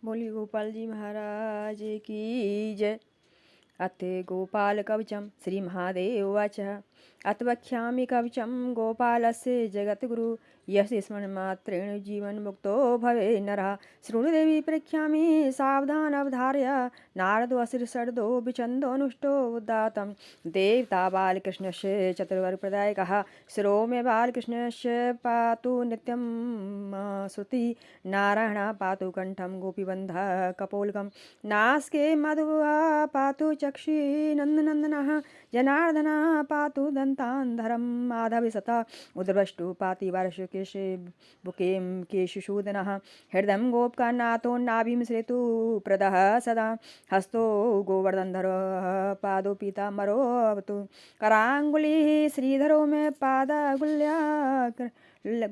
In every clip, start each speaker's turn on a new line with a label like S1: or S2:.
S1: बोली गोपाल जी महाराज की जय। अथ गोपाल कवचम श्री महादेव उवाच। अथ वक्ष्यामि कवचम गोपालस्य जगद्गुरु यस्य स्मरणमात्रेण जीवन्मुक्तो भवे नरः। शृणु देवी प्रख्यामि सावधान अवधार्य नारदोऽसिरशरदो विचन्दोऽनुष्टो उदात्तं। देवता बालकृष्णस्य चतुर्वर्गप्रदायकः शिरो मे बालकृष्णस्य पातु नित्यं श्रुति नारायणः पातु कंठं गोपीबन्धः कपोलकं नास्के मधुआ पातु चक्षि नन्दनन्दनः जनार्दनः पातु दन्तान्धरं माधविसता उद्रवष्टु पाति वार्षकेशे बुकें केशुशूदनः हृदयं गोपकान्नाथो नाभिं श्रेतु प्रदः सदा हस्तो गोवर्धनधरः पादो पीताम्बरो अवतु कराङ्गुलिः श्रीधरो मे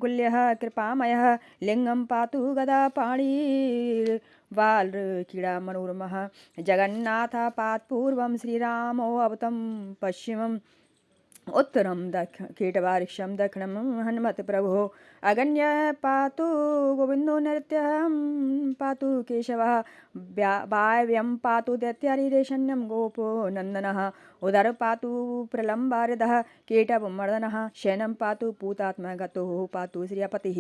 S1: गुल्यः कृपामयः लिंगं पातु गदा पाणि बालक्रीडा मनोरमः जगन्नाथ पात्पूर्वं श्रीरामो अवतं पश्चिमम् उत्तरं कीटवारिक्षं दक्षिणं हनुमत् प्रभो अगण्य पातु गोविन्दो नृत्यं पातु केशवः वायव्यं पातु दैत्यारिरेशन्यं गोपो नन्दनः उदर पातु प्रलम्बारिदः कीटमर्दनः शयनं पातु पूतात्मगतो पातु श्रियपतिः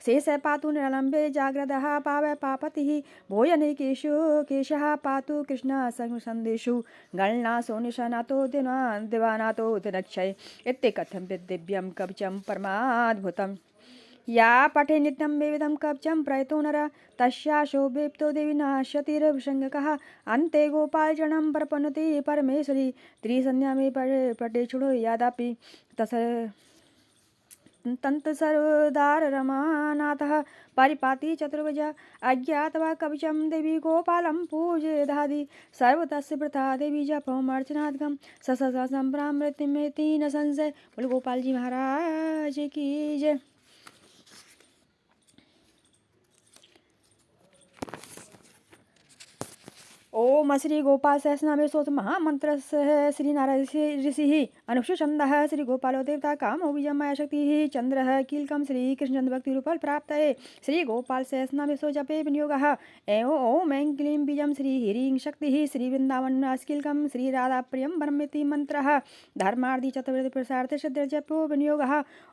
S1: शेष पातु निरलम्बे जाग्रदः पावय पापतिः भोजने केशः पातु कृष्ण सन्देशु गणनासो निशनातो दिवानातो दिनक्षय इति कथं दिव्यं कवचं परमाद्भुतम् या पठे नित्यं विविधं कवचं प्रयतो नर तस्याशो बेप्तो देवी नाश्यतिरभृशङ्कः अन्ते गोपालचरणं प्रपन्नति परमेश्वरी त्रिसन्ध्या मे पटे छुडो यादापि तस तंत सर्वदार रमानाथः परिपाति चतुर्भुज अज्ञातवा कवचं देवी गोपालं पूजे दादि सर्वतस्य प्रथा देवी जपमर्चनाद्गम संप्रामृतिमेति न संशय। बोलो गोपाल जी महाराज की जय। ओम श्री गोपाल सहस्रनामे सोत महामंत्र श्री नारायण ऋषि अनुष्ठ छंद श्री गोपालो देवता कामो बीजम माया शक्ति चंद्र कीलकम श्री कृष्ण भक्ति रूपल प्राप्त है श्री गोपाल सहस्रनामे सो जपे विनियोग एवं ओम ऐं क्लीं बीजम श्री ह्रीं शक्ति श्री वृंदावन कीलकम श्री राधा प्रियम ब्रह्मेति मंत्र धर्मार्धी चतुर्वेद प्रसार्थ सिद्ध जपो विनियोग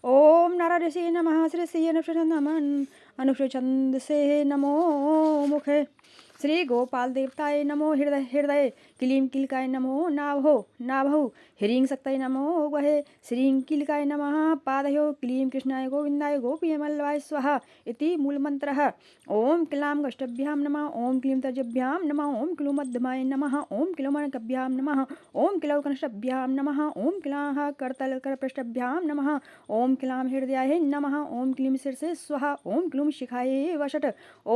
S1: ओम नारायण ऋषि नमः श्री अनुष्ठ छंद से नमो मुखे श्री गोपाल देवताय नमो हृदय क्लीं किलकाय नमो नाभौ ह्रीं शक्तये नमो वहे श्रीं किलकाय नमः पादयो क्लीं कृष्णाय गोविंदाय गोपीमल्लवाय स्वाहा इति मूलमन्त्रः। ओम क्लां गष्टभ्यां नमः ओम क्लीं तर्जभ्यां नमः ओम क्लू मध्यमाय नमः ओम क्लोमनकभ्यां नमः ओम क्लौ कनष्टभ्यां नमः ओम क्लां करतलकरपृष्ठभ्यां नमः ओम क्लां हृदयाय नमः ओम क्लीं शीर्षे स्वाहा ओम क्लूं शिखाय वषट्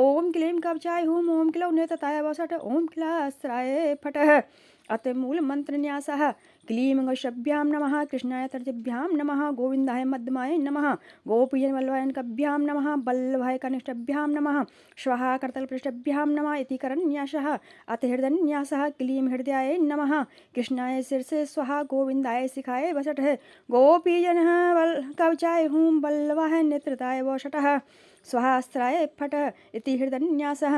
S1: ओम क्लीं कवचाय हुम ओम क्लौ नेतताय वषट् ओम क्लास्त्राय फटः। अत मूल मंत्र न्यासः क्लीं गशभ्यां नमः कृष्णाय तर्जभ्यां नमः गोविंदाय मध्यमाय नमः गोपीय वल्लभायनकभ्यां नमः वल्लभाय कनिष्ठभ्यां नमः स्वाहा करतलपृष्ठभ्यां नमः इति करन्यासः। अत हृदयन्यासः क्लीं हृदयाय नमः कृष्णाय शीर्षे स्वाहा गोविंदाय शिखाय वषट् गोपीजनः कवचाय हुं वल्लभाय नेत्रताय वषटः स्वाहास्त्राय फट इति हृदयन्यासः।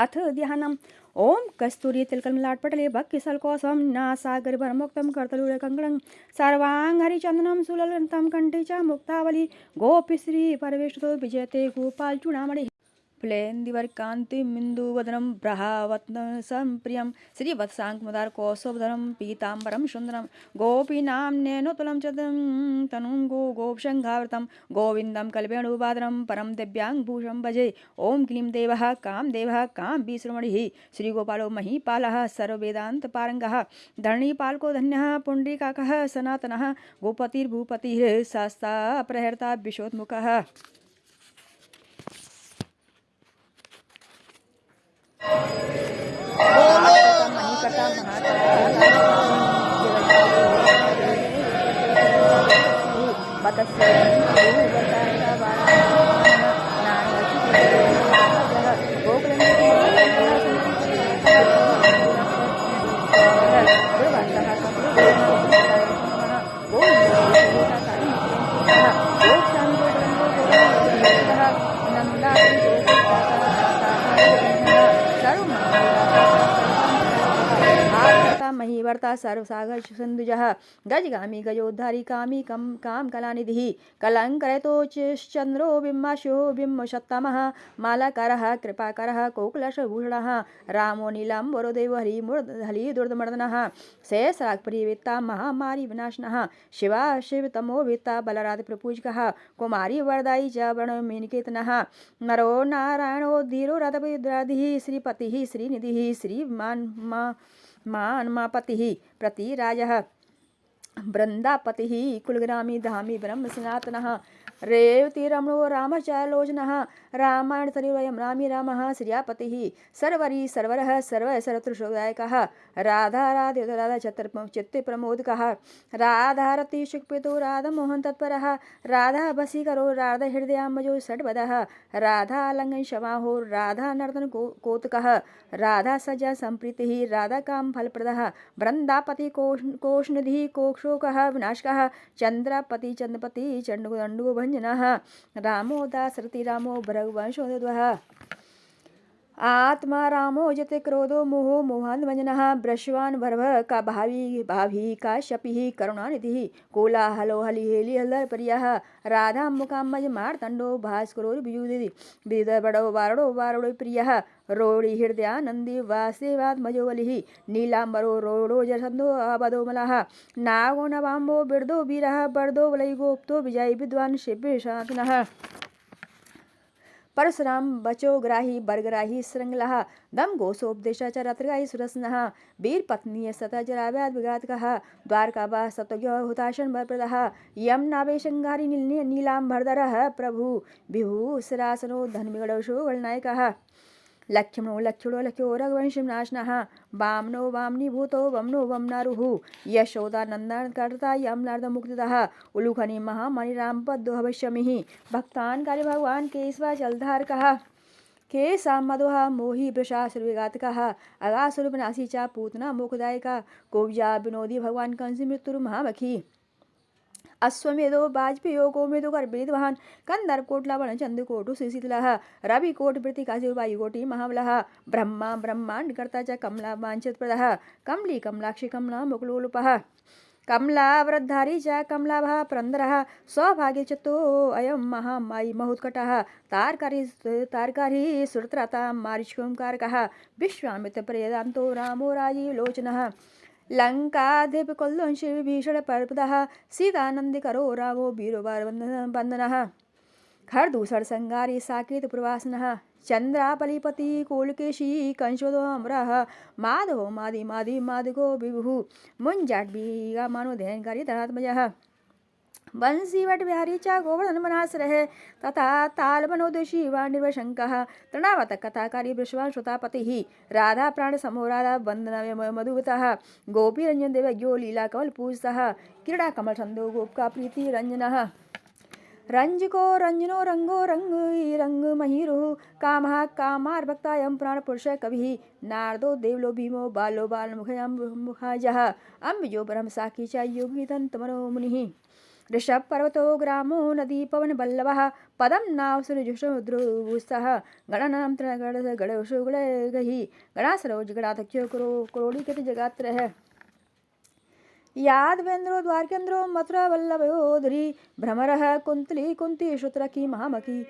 S1: अथ ध्यानम् ओम कस्तूरी तिलकमलाटपटले भक्तिसलकोसम नासागरभरमुक्तं कर्तलूर कंकणं सर्वांग हरिचंदनं सुललितं कंठे च मुक्तावली गोपीश्री परवेष्टो विजयते गोपाल चूड़ामणि फुलेन्दिवरकान्तिमिन्दुवदनं ब्रहावत्संप्रियं श्रीवत्साङ्कमुदार कौशोभधरं पीताम्बरं सुन्दरं गोपीनां नैनोतुलं च तनुं गोपशङ्घावृतं गोविन्दं कल्पेणुवादनं परं दिव्याङ्गभूषं भजे। ओम क्लीं देवः कामविश्रमणिः श्रीगोपालो महीपालः सर्ववेदान्तपारङ्गः धरणीपालको धन्यः पुण्डरीकाकः सनातनः गोपतिर्भूपतिः शास्ता प्रहर्ता विशोन्मुखः। माता महीवर्ता सर्वसागर सिंधुजः गजगामी गजोद्धारी कामी काम कलानिधिः कलङ्करतो चन्द्रो बिम्बाशो बिम्बशत्तमः मालाकारः कृपाकरः कोकुलशभूषणः रामो नीलाम्बरो देव हरिदुर्दमर्दनः शेषरागपरिवेत्ता महामारी विनाशनः शिवा शिवतमोवेत्ता बलराजप्रपूजकः कुमारी वरदायी च वर्णमेनिकेतनः नरो नारायणो धीरो रथपतिः श्रीपतिः श्रीनिधिः श्रीमान्मापतिः प्रतिराजः वृंदापतिः कुलग्रामी धामी ब्रह्म सनातनः रेवती रमणो रामचालोचनः रामायण सरिवयं रामी रामः श्रियापतिः सर्वरी सर्वरः सर्व सर्वतृशोदायकः राधा राधा चित्तप्रमोदकः राधारति शुक्पितो राधामोहन तत्परः राधा बसीकरो राधा हृदयाम्बजो षड्वदः राधा लंघन क्षमाहो राधा नर्तन कोतकः राधा सजा संप्रीतिः राधा काम फलप्रदः वृंदापति कोशनिधिः कोक्षोकः विनाशकः चंद्रपति चंद्रपति चंडुदंडु भंजनः रामो दासरथि रामो भरगवंशोद्वः आत्मा रामो जते क्रोधो मोहो मोहान्वंजनः ब्रश्वान भर्भ का भावी का शपिः करुणानिधिः कोलाहलो हलिहेलि हल्लर प्रियः राधा मुकाम्मज मार्तंडो भास्करो बिजुदिति विद बड़ो वारड़ो प्रियः रोड़ी हृदयानंदी वासेवात्मजो बलिः नीलांबरो रोडो जसंदो आबदोमलः नागो नवाम्बो बिर्दो बीरः बर्दो वलय गोप्तो विजय विद्वान शिव्य शासनः परशुराम बचो ग्राही बरग्राही श्रृंगलः दम गोसोपदेशाचरत्रगाही सुरसनः वीर पत्नी सतः जराव्याद विघातकः द्वारकाबा सतज्ञ हुताशन वरप्रदः यम नावेशंगारी नीलांबरधरः प्रभु विभु सरासनो धन्विगणोषो गणनायकः लक्ष्मणो लक्ष्यो रघुवंशं नाशनः वामनो वामनीभूतो वमनो वमनारुः यशोदानन्दनकर्ता यमनार्दमुक्तिदः उलूखनी महामणि रामपद्दो भविष्यमिः भक्तान कार्य भगवान केशवा जलधारकः के सामदोह मोहि वृषासुरविघातकः अगासुरविनाशी च पूतना मोक्षदायिका कोव्या विनोदी भगवान कंस मृत्युर्महामखी अश्वमेधो वाजपेयो गोमेधो गर्भिणीवाहन कंदर्प कोट लवण चंद्रकोटु सुशीतलः रविकोट वृत्तिकासि वायुकोटि महाबलः ब्रह्मा ब्रह्मांडकर्ता च कमला वाञ्छितप्रदः कमली कमलाक्षी कमला मुकुलोलुपः कमला वृद्धारी च कमलाभः पुरन्दरः सौभाग्यचित्तो अयं महामायी महोत्कटः तारकारी सुरत्रता मारीचोंकारकः विश्वामित्रप्रियदान्तो रामो राजीवलोचनः लंकाधिपकुल्लुंशि विभीषण परपदः सीतानंदिकरो रामो वीरोवार बंदनः खरदूषण संगारी साकेत प्रवासनः चंद्रापलिपति कोलकेशी कंशोदोमरः माधव मादिगो विभुः मुंजाट्बीगा मानो ध्यानकारी धनात्मजः बंसीवट बिहारी च गोवर्धन मनासरः तथा तालबनोदशी वा निर्वशंकः तृणावत कथाकारी वृषवान श्रोतापतिः राधा प्राण समो राधा वंदन मधुवतः गोपी रंजन देवज्ञो लीला कमल पूजतः क्रीड़ा कमल छंदो गोपका प्रीति रंजनः रंजको रंजनो रंगो रंग महीरुः कामः कामार भक्तायं प्राण पुरुष कविः नारदो देवलो भीमो बालो बाल मुखजः अम्बिजो ब्रह्म साखी च योगी तमनो मुनिः ऋषभ पर्वतो ग्रामो नदी पवन बल्लभः पदम नाव सुरजुषुद्रुस्तः गणनाम गणशो गणगहि गणासरोज गणाध्यक्षो क्रोड़ीकृत जगात्रः यादवेन्द्रो द्वारकेन्द्रो मथुरा वल्लभयोधरी भ्रमरः कुंतली कुंती श्रुतरकी महामकी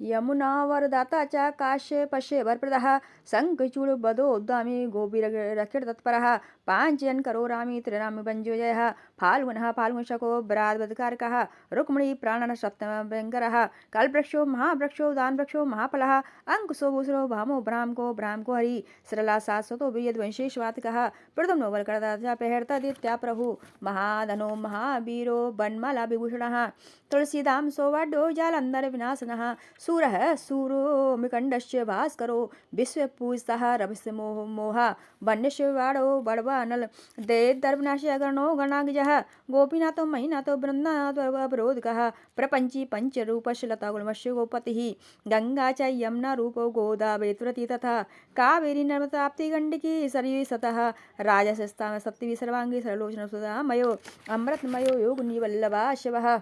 S1: यमुना वरदाता च काश्य पश्य वरप्रदः शंखचूड़ बदोद्दामी गोपीरक्षित तत्परः पांचयन करो रामी त्रिरामी पंजोजयः फाल्गुनः फाल्गुनशको बराद्वदकारकः रुक्मिणी प्राणः सप्तमभयङ्करः कल्पवृक्षो महावृक्षो दानवृक्षो महाफलः अंकुशो भूषणो भ्रामको हरि सरला शाश्वतो वियद्वंशेश्वातकः प्रथम नोवलकर्ता प्रहर्तदित्या प्रभु महाधनो महावीरो वनमाला विभूषणः तुलसीदाम सौवाड्यो जालंधर विनाशनः सूरः सूरो मिकंडश्च भास्करो विश्वपूजितः रभस्य मोहा वन्यशिवाड़ो बड़वानल दे दर्वनाशय गणो गणागजः गोपीनाथो महीनाथो बृंदानाथो अवरोधकः प्रपंची पंचरूपशलता गुणमश्य गोपतिः गंगा च यमुना रूपो गोदावरी तथा कावेरी नर्मदाप्ति गंडकी सरयू सतः राजसस्ताम सप्तवी सर्वांगी सरलोचन सुधामयो अमृतमयो योगिनी वल्लभा शिवः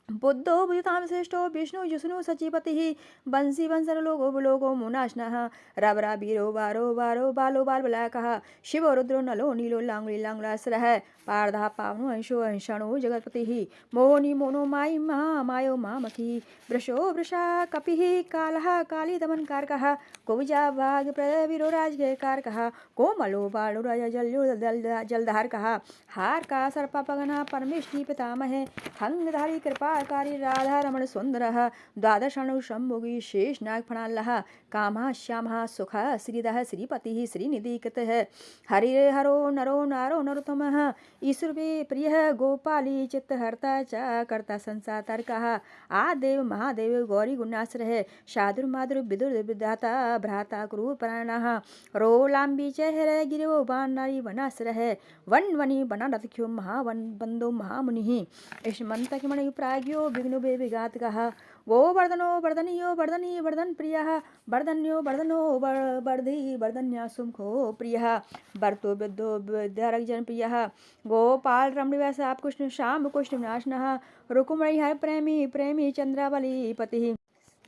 S1: बुद्धो बुद्धितां श्रेष्ठो विष्णु जिष्णु सचिपतिः बंसी बंसर लोगो लोगो मुनाशनः रवरा बीरो बारो बारो बालो बाल बलाकः शिवो रुद्रो नलो नीलो लांगुली लांगुलासरः पारधा पावनो अंशो अंशणो जगत्पतिः मोहनी मोनो माई महा मायो मामकी वृषो वृषा कपिः कालः काली दमन कारकः कुब्जा भाग प्रवीरो राजकारकः कोमलो बालो राज जल्यो जलधारकः हार का सर्पपगना परमेष्टि पितामहे खंगधारी कृपाकारी राधा रमण सुंदरः द्वादशाणु शंभुगी शेष नागफणालः कामः श्यामः सुखः श्रीधः श्रीपतिः श्रीनिधिकृतः हरिरे हरो नरो नारो नरोत्तमः ईश्वरे प्रियः गोपाली चित्तहर्ता च कर्ता संसातर्कः आदेव महादेव गौरी गुणाश्रय शादुर्मादुर विदुर विधाता भ्राता कुरु प्राणः रोलाम्बी च हर गिरो बानारी वनाश्रय वन वनी बना रथ्यो महावन बंदो महामुनिः यशमन्तकमणि प्राज्ञो विघ्नो विघातकः वो वर्धनो वर्धनीयो वर्धनी वर्धन प्रियः वर्धन्यो वर्धनो वर्धि वर्धन्या सुमुखो प्रियः वर्तो विद्धो विद्यारजन प्रियः गोपाल रमणीवास आप कृष्ण श्याम कृष्ण विनाशनः रुकुमणि हर प्रेमी प्रेमी चंद्रावली पतिः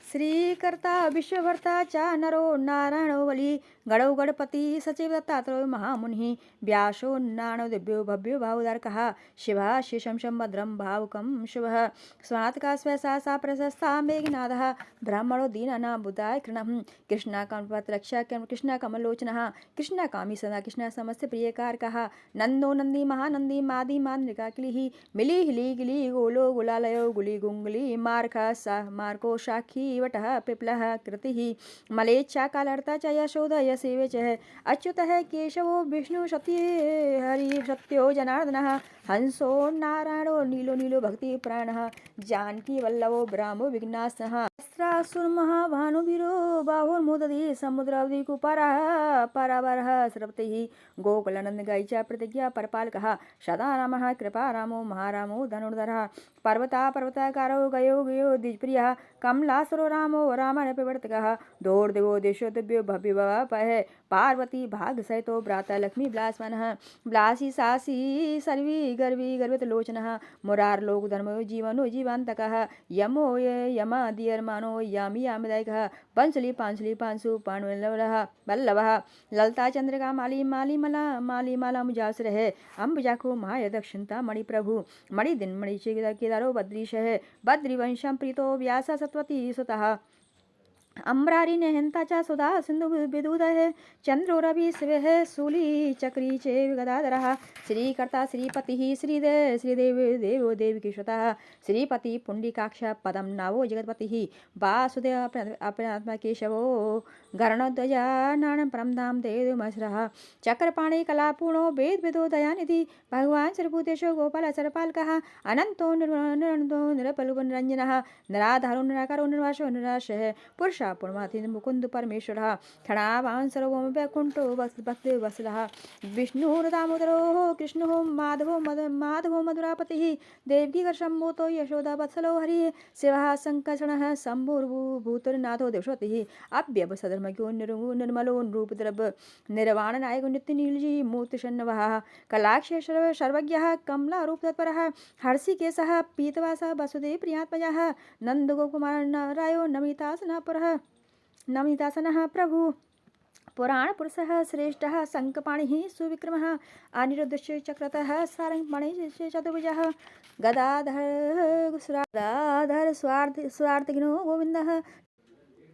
S1: श्रीकर्ता विश्वभर्ता च नरो नारायणो बलि गणौ गणपति सचिव दत्तात्रेयो महामुनिः व्यासो नारायणो दिव्यो भव्यो भावोदारकः शिवः शेषं भद्रं भावुकं शुभः स्वात्का स्वसा सा प्रशस्ता मेघनादः ब्राह्मणो दीनानां बुधाय कृणः कृष्णाकामपत्रक्षा कृष्णाकमलोचनः कृष्णाकामी सदा कृष्ण समस्त प्रियकारकः नंदो नंदी महानंदी मादी मान्द्रिकाकिलिः मिली हिली गिली गोलो गुलालयो गुली गुंगली मार्का सा मार्को शाखी वटः पिप्लः कृतिः मलेच्छाकालर्ता च यशोद यसेव च अच्युतः केशवो विष्णु सत्य हरि सत्यो जनार्दनः हंसो नारायणो नीलो नीलो भक्ति प्राणः जानकी वल्लभो ब्राह्मो विघ्नासनः सहस्रासुरमहाभानुभिरो बाहुर्मुदति समुद्रावधि कुपारः परावरः सरपतिः गोकुलानंद गायी च प्रतिज्ञा परपालकः सदा रामः कृपा रामो महारामो धनुर्धरः पर्वता पर्वताकारो गयो गयो द्विजप्रियः कमलासुरो रामो रामायण प्रवर्तकः दौर्देवो देशो दिव्यो भव्य पह पार्वती भाग सहितो भ्राता लक्ष्मी ब्लासमनः ब्लासी सासी सर्वी गर्वी गर्वित लोचनः मुरार लोक धर्मो जीवनो जीवांतकः यमो ये यमादियर्मानो यामी यामिदायकः पंचली पांचली पांशु पाण्वल्लभः वल्लभः ललता चंद्रिका माली माली माला मुजासरः अम्बुजाको माय दक्षिणता मणि प्रभु मणि दिन मणि केदारो बद्रीशः बद्रीवंशं प्रीतो व्यास सत्वती सुतः अम्रारी नेहंता चा सुधा सिंधु विदुदः चंद्रो रवि शिवः शूली चक्री चे गदाधरः श्रीकर्ता श्रीपतिः श्रीदेव देवो देवकीश्वतः श्रीपति पुंडिकाक्ष पदम नावो जगत्पतिः वासुदेव अपनात्मा केशवो गरणध्वजा नारायण परमधाम देवमश्रः चक्रपाणि कलापूर्णो वेद विदो दयानिधि भगवान सर्वभूतेषु गोपाल सर्वपालकः अनंतो निरंतो निरपलुगो निरंजनः निराधारो निराकारो निर्वासो निराशः पुरुषः पूर्णमाधि मुकुंद परमेश्वरः खणावान् सर्वभौम वैकुंठो भक्ति वत्सलः विष्णुः दामोदरो कृष्णो माधवो मधुरापतिः देवकी शंभूतो यशोदा वत्सलो हरिः शिवः संकर्षणः शंभुर्भूतनाथो देवशतिः अव्यवसधर्मज्ञो निर्मलो नृपद्रव निर्वाण नायको नित्य नीलजी मूर्तिषण्णवः कलाक्ष सर्वज्ञः कमलारूप तत्परः हर्षिकेशः पीतवासः वसुदेव प्रियात्मजः नंदगोकुमार रायो नमितासनः प्रभु पुराण पुरुषः श्रेष्ठः शंखपाणिः सुविक्रमः अनिरुद्धश्च चक्रतः सारङ्गपाणिः चतुर्भुजः गदाधर स्वार्थिघ्नो गोविन्दः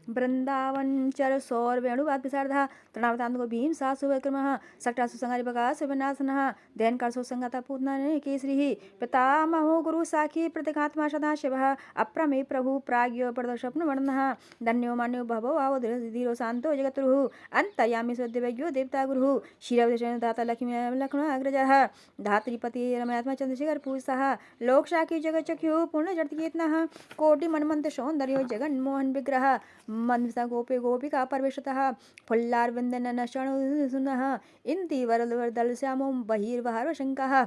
S1: वृंदावन चर सौर वेणुवाद विशारदा तृणावतांत को भीम सा सुविक्रमः सक्टासु संगारि प्रकाश विनाशनः दैन कारसो संगता पूतना केसरी पितामहो गुरु साखी प्रतिघात्मा सदा शिवः अप्रमे प्रभु प्राज्ञो प्रदर्शप्न वर्णः धन्यो मान्यो भवो आवो धीरो शांतो जगतुरुः अंतर्यामी सद्यवैज्ञो देवता गुरुः क्षीरवदेशन दाता लक्ष्मी लक्ष्मण अग्रजः धात्रिपति रमयात्मा चंद्रशेखर पूजः लोकशाखी जगच्चख्यु पूर्ण जगत्केतनः कोटि मनमंत सौंदर्यो जगन्मोहन विग्रह मंदसा गोपी गोपिका परवेशतः फुल्लारविंदन शरणुनः इंति वरदल श्यामो बहिर्वहार शंकः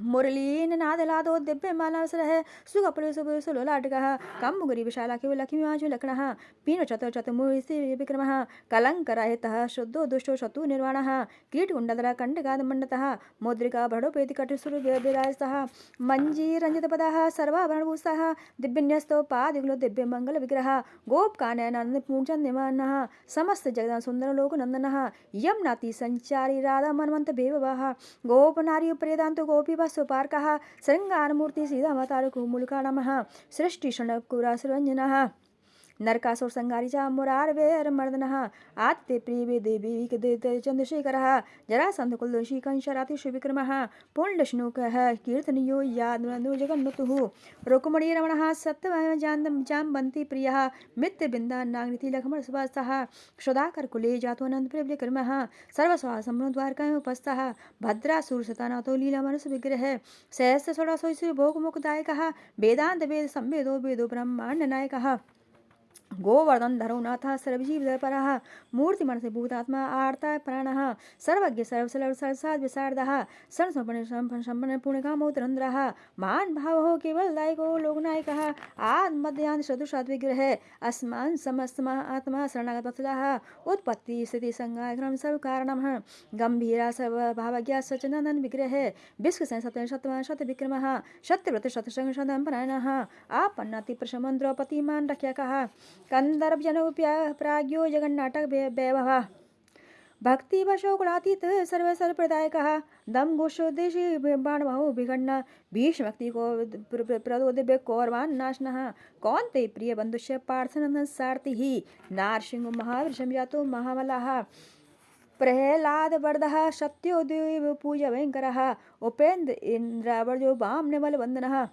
S1: मुरलीन नादलादो दिव्य मानसरः सुगपुरुषुलोलाटकः कम्बुगरी विशाला किव लक्ष्मीवाजु लक्ष्मणः पीन चतुर चतुर्मूर्ति विक्रमः कलङ्करहितः शुद्धो दुष्टो शत्रु निर्वाणः कीटकुण्डधर कण्डकादमण्डतः मुद्रिका भडोपेति कटिसुर विराजतः मञ्जीरञ्जितपदः सर्वाभरणभूषः दिव्यन्यस्तो पादिगुलो दिव्यमङ्गल विग्रह गोपकानयनानन्द पूजन्यमानः समस्त जगदां सुन्दर लोकनन्दनः यमुनाति सञ्चारी राधा मनवन्त बेववाः गोपनारी प्रेदान्तो गोपी सुपार्कः श्रृङ्गारमूर्ति सीतावतारकुमुलका नमः सृष्टिषण्कुरासुरञ्जनः नरकासुर संगारी चा मुरारवेरमर्दनः आत्ते प्रिय देवी चंद्रशेखरः जरासन्ध कुलदोषी कंशरातिषु विक्रमः पुण्डश्नुकः कीर्तनियो यादवनो जगन्मतुः रुक्मणी रमणः सत्यवान जाम्बन्ती प्रियः मित्रबिन्दा नागनीति लक्ष्मण सुभासः सुधाकर कुले जातोनंद प्रिय विक्रमः सर्वस्वासम्भ्रम द्वारकाय उपस्थः भद्रासुरसतानाथो लीला मनस विग्रह सहस्र षोडशोऽसि भोगमुखदायकः वेदांत वेद संवेदो वेदो ब्रह्मांड नायकः गोवर्धन धरो नाथ सर्वजीव परः मूर्ति मनसे भूतात्मा आर्ता प्राणः सर्वज्ञ सर्वसाद विशारदः संपन्न पुण्यकामोतरन्द्रः मान भाव हो केवल दायको लोकनायकः आद मध्यान्त सदुषाद विग्रह अस्मान समस्तमा आत्मा शरणागत वत्सलः उत्पत्ति स्थिति संहार क्रम सब कारणः गंभीरा सर्व भावज्ञ सचनंदन विग्रह विश्व सत्य सत्य शत विक्रमः सत्यव्रत शतसंग शतम परायणः आपन्नाति प्रशमन द्रौपदीमान रख्यकः कंदर्प जनोप्या प्राज्ञो जगन्नाटक वैभव भक्ति वशोकुलातीत सर्व प्रदायकः दम घोषोदेशी बाणबाहु विखंड भीष्मक्ति को प्रदोदिव्य कौरवान नाशनः कौन ते प्रिय बंधुष्य पार्थनंदन सारथि ही नारसिंह महावीर जातो महामलाः प्रहलाद वर्धः सत्योदेव पूजा भयंकरः उपेन्द्र इंद्रावर्जो वामने बलवंदनः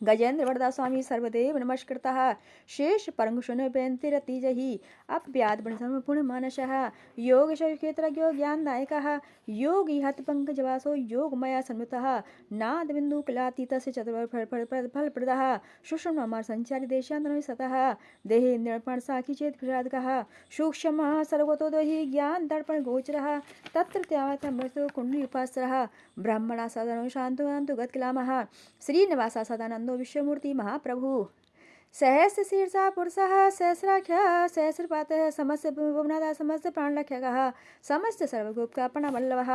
S1: गजेंद्र वरदा स्वामी सर्वदेव नमस्कृतः शेष परंगुशुन पेन्तिरतिजहि अप्याद पुण्य मानसः योग क्षेत्रज्ञो ज्ञानदायकः योगी हत पंकजवासो योगमया सन्मुतः नाद बिंदु कलातीतस्य चतुर् फलप्रदः सुषुम्नामार संचारी देशान्तरं सतः देहे निर्पण साखी चेत प्रसादकः सूक्ष्मः सर्वतो दोहि ज्ञान दर्पण गोचरः तत्र त्यावत् मृत्यु कुंडली उपासरः ब्रह्मणा सदनो शांतो गत्कलामः श्रीनिवासा सदानंदो विश्वमूर्ति महाप्रभु सहस्र शीर्षा पुरुषः सहस्राख्य सहस्रपातः समस्त भुवनादा समस्त प्राणलक्ष्यकः समस्त सर्वगोपकापना वल्लभः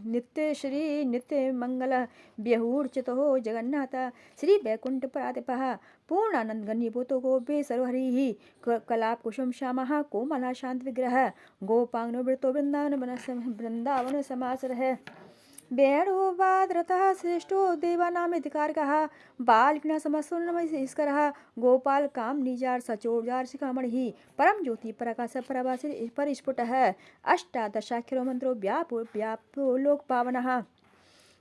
S1: नित्य श्री नित्य मंगल ब्यहूर्चितो जगन्नाथ श्री वैकुंठ परातिपः पूर्णानंद गण्यभूतो गोपे सर्वहरि कलाप कुसुम श्यामः कोमला शांत विग्रह गोपांगनो वृतो वृंदावन समासरः बेणो वाद्रतः श्रेष्ठो देवानामिधिकारकः बालकृष्ण समस्तोन्नमस्करः गोपाल काम निजार सचोजार शिखामणिः परम ज्योति प्रकाश प्रभासी परिस्फुटः अष्टादशाक्षरो मंत्रो व्यापो लोक पावनः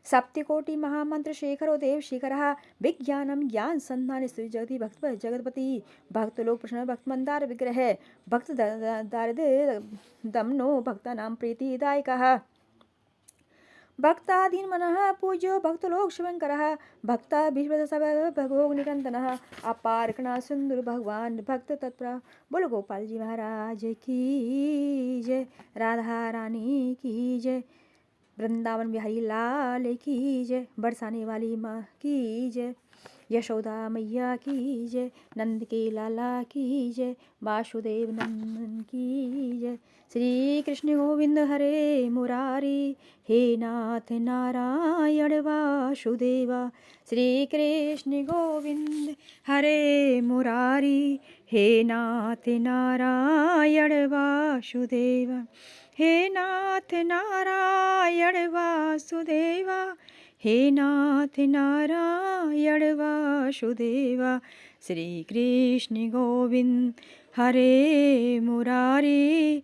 S1: सप्तकोटि महामंत्र शेखरो देव शिखरः विज्ञानम ज्ञान संधान जगति भक्त जगतपति भक्त लोक प्रश्न भक्त मंदार विग्रह भक्त दारिद्र्य दमनो भक्तानां प्रीतिदायकः भक्ताधीन मनः पूज्यो भक्तलोक शिवंकरः भक्ता भोग निकंदनः अपार कणा सुंदर भगवान भक्त तत्प्रा बोलो गोपाल जी महाराज की जय राधा रानी की जय वृंदावन बिहारी लाल की जय बरसाने वाली माँ की जय यशोदा मैया की जय नंद के लाला की जय वासुदेव नंदन की जय श्री कृष्ण गोविंद हरे मुरारी हे नाथ नारायण वासुदेवा श्री कृष्ण गोविंद हरे मुरारी हे नाथ नारायण वासुदेवा हे नाथ नारायण वासुदेवा हे नाथ नारायण वासुदेवा श्री कृष्ण गोविंद हरे मुरारी